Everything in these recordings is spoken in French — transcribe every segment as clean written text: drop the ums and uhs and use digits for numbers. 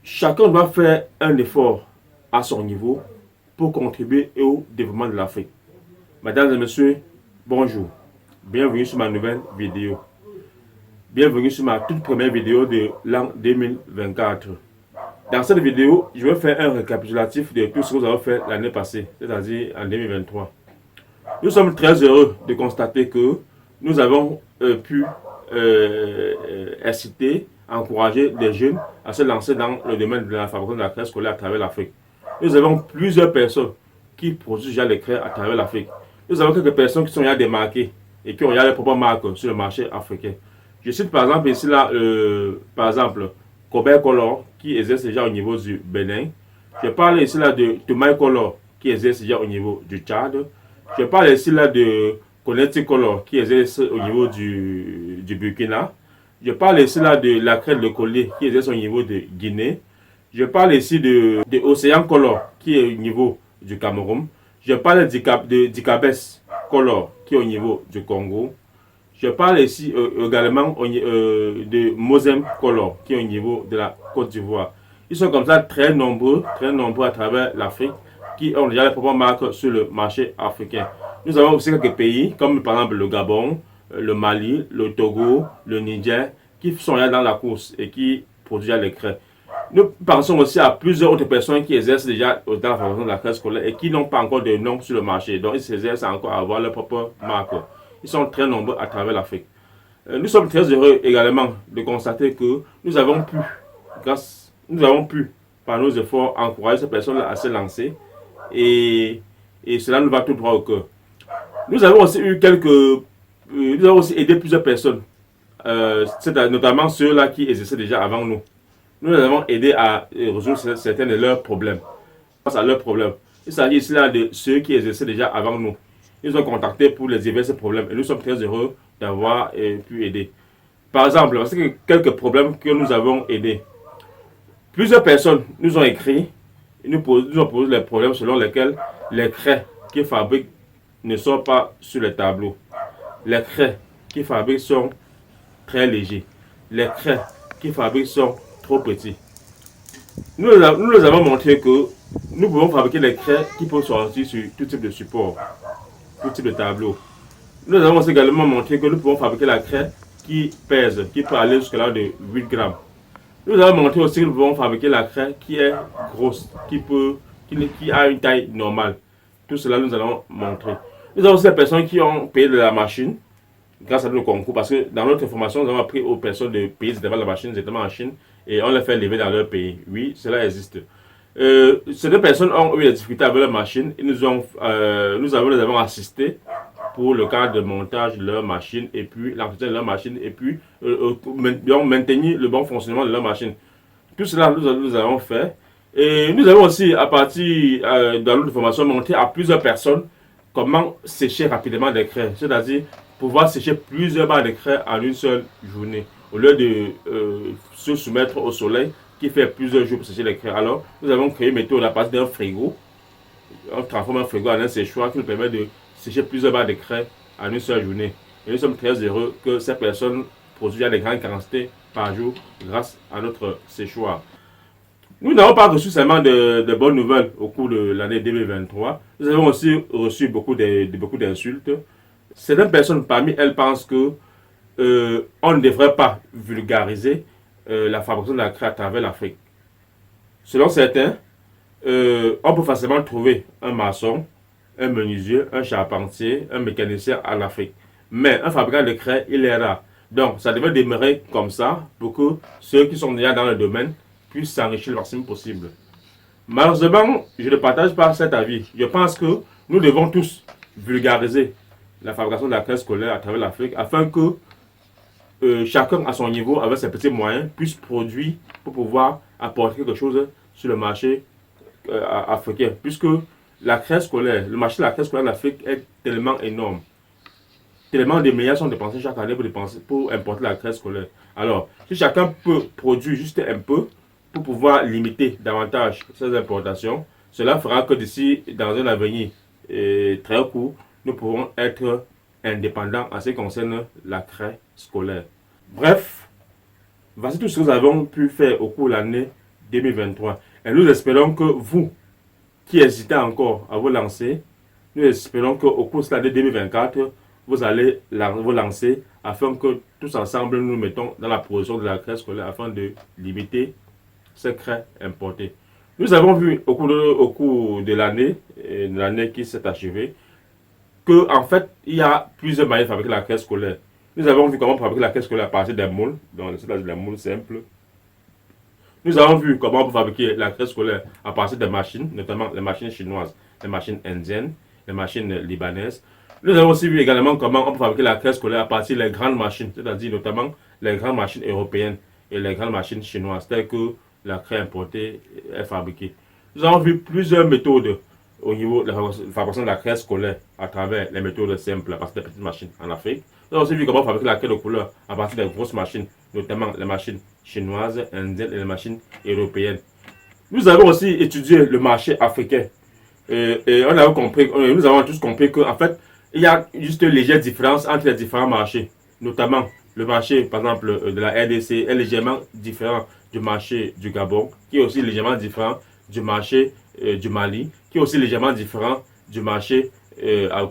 Chacun doit faire un effort à son niveau pour contribuer au développement de l'Afrique. Mesdames et messieurs, bonjour. Bienvenue sur ma nouvelle vidéo. Bienvenue sur ma toute première vidéo de l'an 2024. Dans cette vidéo, je vais faire un récapitulatif de tout ce que nous avons fait l'année passée, c'est-à-dire en 2023. Nous sommes très heureux de constater que nous avons pu inciter, encourager des jeunes à se lancer dans le domaine de la fabrication de la craie scolaire à travers l'Afrique. Nous avons plusieurs personnes qui produisent déjà les craies à travers l'Afrique. Nous avons quelques personnes qui sont déjà démarquées et qui ont déjà leurs propres marques sur le marché africain. Je cite par exemple ici là, par exemple, Cobert Color qui exerce déjà au niveau du Bénin. Je parle ici là de Thomas Color qui exerce déjà au niveau du Tchad. Je parle ici là de Connecti Color qui exerce au niveau du Burkina. Je parle ici là de la crête de collier qui exerce au niveau de Guinée. Je parle ici de Océan Color qui est au niveau du Cameroun. Je parle d'Icabes Color qui est au niveau du Congo. Je parle ici également de Mosem Color qui est au niveau de la Côte d'Ivoire. Ils sont comme ça très nombreux à travers l'Afrique qui ont déjà les propres marques sur le marché africain. Nous avons aussi quelques pays comme par exemple le Gabon, le Mali, le Togo, le Niger qui sont là dans la course et qui produisent les craies. Nous pensons aussi à plusieurs autres personnes qui exercent déjà dans la fabrication de la craie scolaire et qui n'ont pas encore de nom sur le marché. Donc ils s'exercent encore à avoir leur propre marque. Ils sont très nombreux à travers l'Afrique. Nous sommes très heureux également de constater que nous avons pu, par nos efforts, encourager ces personnes-là à se lancer et cela nous va tout droit au cœur. Nous avons aussi aidé plusieurs personnes, notamment ceux-là qui exerçaient déjà avant nous. Nous les avons aidés à résoudre certains de leurs problèmes. Face à leurs problèmes, il s'agit ici là de ceux qui exerçaient déjà avant nous. Ils ont contacté pour les diverses problèmes et nous sommes très heureux d'avoir pu aider. Par exemple, parce que quelques problèmes que nous avons aidés. Plusieurs personnes nous ont écrit et nous ont posé les problèmes selon lesquels les craies qu'ils fabriquent ne sont pas sur les tableaux. Les craies qu'ils fabriquent sont très légers. Les craies qu'ils fabriquent sont trop petits. Nous les avons montré que nous pouvons fabriquer les craies qui peuvent sortir sur tout type de support, tout type de tableau. Nous avons aussi également montré que nous pouvons fabriquer la craie qui pèse, qui peut aller jusqu'à là de 8 grammes. Nous avons montré aussi que nous pouvons fabriquer la craie qui est grosse, qui a une taille normale. Tout cela nous allons montrer. Nous avons aussi des personnes qui ont payé de la machine grâce à nos concours, parce que dans notre formation, nous avons appris aux personnes de payer devant la machine, directement en Chine, et on les fait lever dans leur pays. Oui, cela existe. Ces deux personnes ont eu des difficultés avec leur machine, et nous les avons assistés pour le cadre de montage de leur machine, et puis l'entretien de leur machine, et puis maintenir le bon fonctionnement de leur machine. Tout cela, nous avons fait. Et nous avons aussi, à partir dans notre formation, montré à plusieurs personnes comment sécher rapidement des craies, c'est-à-dire pouvoir sécher plusieurs barres de craie en une seule journée, au lieu de se soumettre au soleil qui fait plusieurs jours pour sécher les craies. Alors, nous avons créé une méthode à partir d'un frigo. On transforme un frigo en un séchoir qui nous permet de sécher plusieurs barres de craie en une seule journée. Et nous sommes très heureux que ces personnes produisent des grandes quantités par jour grâce à notre séchoir. Nous n'avons pas reçu seulement de bonnes nouvelles au cours de l'année 2023. Nous avons aussi reçu beaucoup d'insultes. Certaines personnes parmi elles pensent que on ne devrait pas vulgariser la fabrication de la craie à travers l'Afrique. Selon certains, on peut facilement trouver un maçon, un menuisier, un charpentier, un mécanicien en Afrique. Mais un fabricant de craie, il est rare. Donc, ça devrait demeurer comme ça pour que ceux qui sont déjà dans le domaine puissent s'enrichir le maximum possible. Malheureusement, je ne partage pas cet avis. Je pense que nous devons tous vulgariser la fabrication de la craie scolaire à travers l'Afrique afin que chacun à son niveau, avec ses petits moyens, puisse produire pour pouvoir apporter quelque chose sur le marché africain. Puisque la craie scolaire, le marché de la craie scolaire en Afrique est tellement énorme. Tellement de milliards sont dépensés chaque année pour importer la craie scolaire. Alors, si chacun peut produire juste un peu pour pouvoir limiter davantage ces importations, cela fera que d'ici, dans un avenir très court, nous pourrons être indépendants en ce qui concerne la craie scolaire. Bref, voici tout ce que nous avons pu faire au cours de l'année 2023. Et nous espérons que vous, qui hésitez encore à vous lancer, nous espérons qu'au cours de l'année 2024, vous allez vous lancer afin que tous ensemble nous mettons dans la production de la crèche scolaire afin de limiter ces craies importées. Nous avons vu au cours de l'année qui s'est achevée, que en fait, il y a plusieurs manières de fabriquer la crèche scolaire. Nous avons vu comment fabriquer la crèche scolaire à partir des moules, donc des moules simples. Nous avons vu comment on peut fabriquer la crèche scolaire à partir des machines, notamment les machines chinoises, les machines indiennes, les machines libanaises. Nous avons aussi vu également comment on peut fabriquer la crèche scolaire à partir des grandes machines, c'est-à-dire notamment les grandes machines européennes et les grandes machines chinoises, telles que la craie importée est fabriquée. Nous avons vu plusieurs méthodes au niveau de la fabrication de la crèche scolaire à travers les méthodes simples à partir des petites machines en Afrique. Nous avons aussi vu comment fabriquer la craie de couleur à partir des grosses machines, notamment les machines chinoises, indiennes et les machines européennes. Nous avons aussi étudié le marché africain et nous avons tous compris qu'en fait, il y a juste une légère différence entre les différents marchés, notamment le marché, par exemple, de la RDC est légèrement différent du marché du Gabon, qui est aussi légèrement différent du marché du Mali, qui est aussi légèrement différent du marché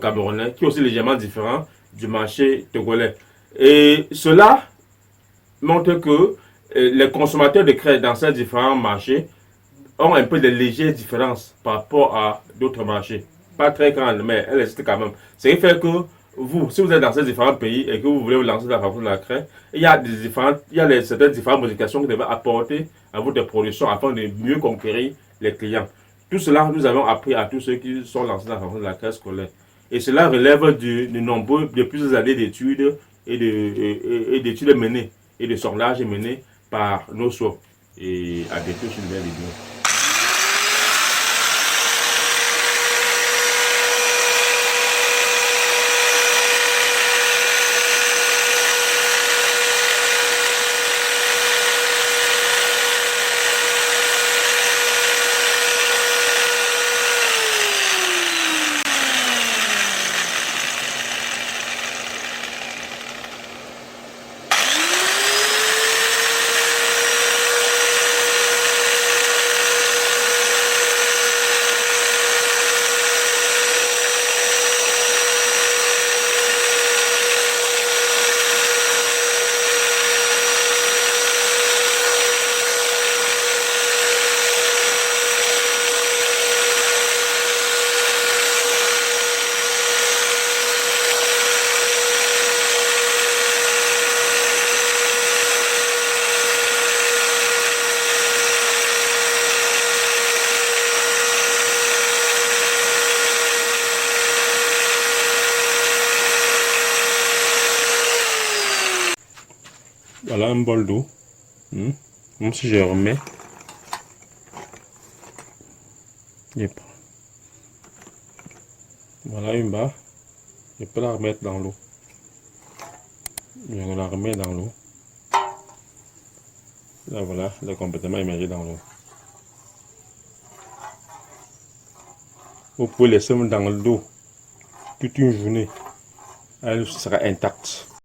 camerounais, qui est aussi légèrement différent du marché togolais. Et cela montre que les consommateurs de craie dans ces différents marchés ont un peu de légères différences par rapport à d'autres marchés. Pas très grandes, mais elles existent quand même. Ce qui fait que vous, si vous êtes dans ces différents pays et que vous voulez vous lancer dans la fabrication de la craie, certaines différentes modifications que vous devez apporter à votre production afin de mieux conquérir les clients. Tout cela, nous avons appris à tous ceux qui sont lancés dans la fabrication de la craie scolaire. Et cela relève de plusieurs années d'études et d'études menées et de sondages menés par nos soins. Et à bientôt sur une nouvelle vidéo. Voilà un bol d'eau. Même si je remets. Yep. Voilà une barre. Je peux la remettre dans l'eau. Je la remets dans l'eau. Là voilà, elle est complètement immergée dans l'eau. Vous pouvez laisser dans l'eau toute une journée. Elle sera intacte.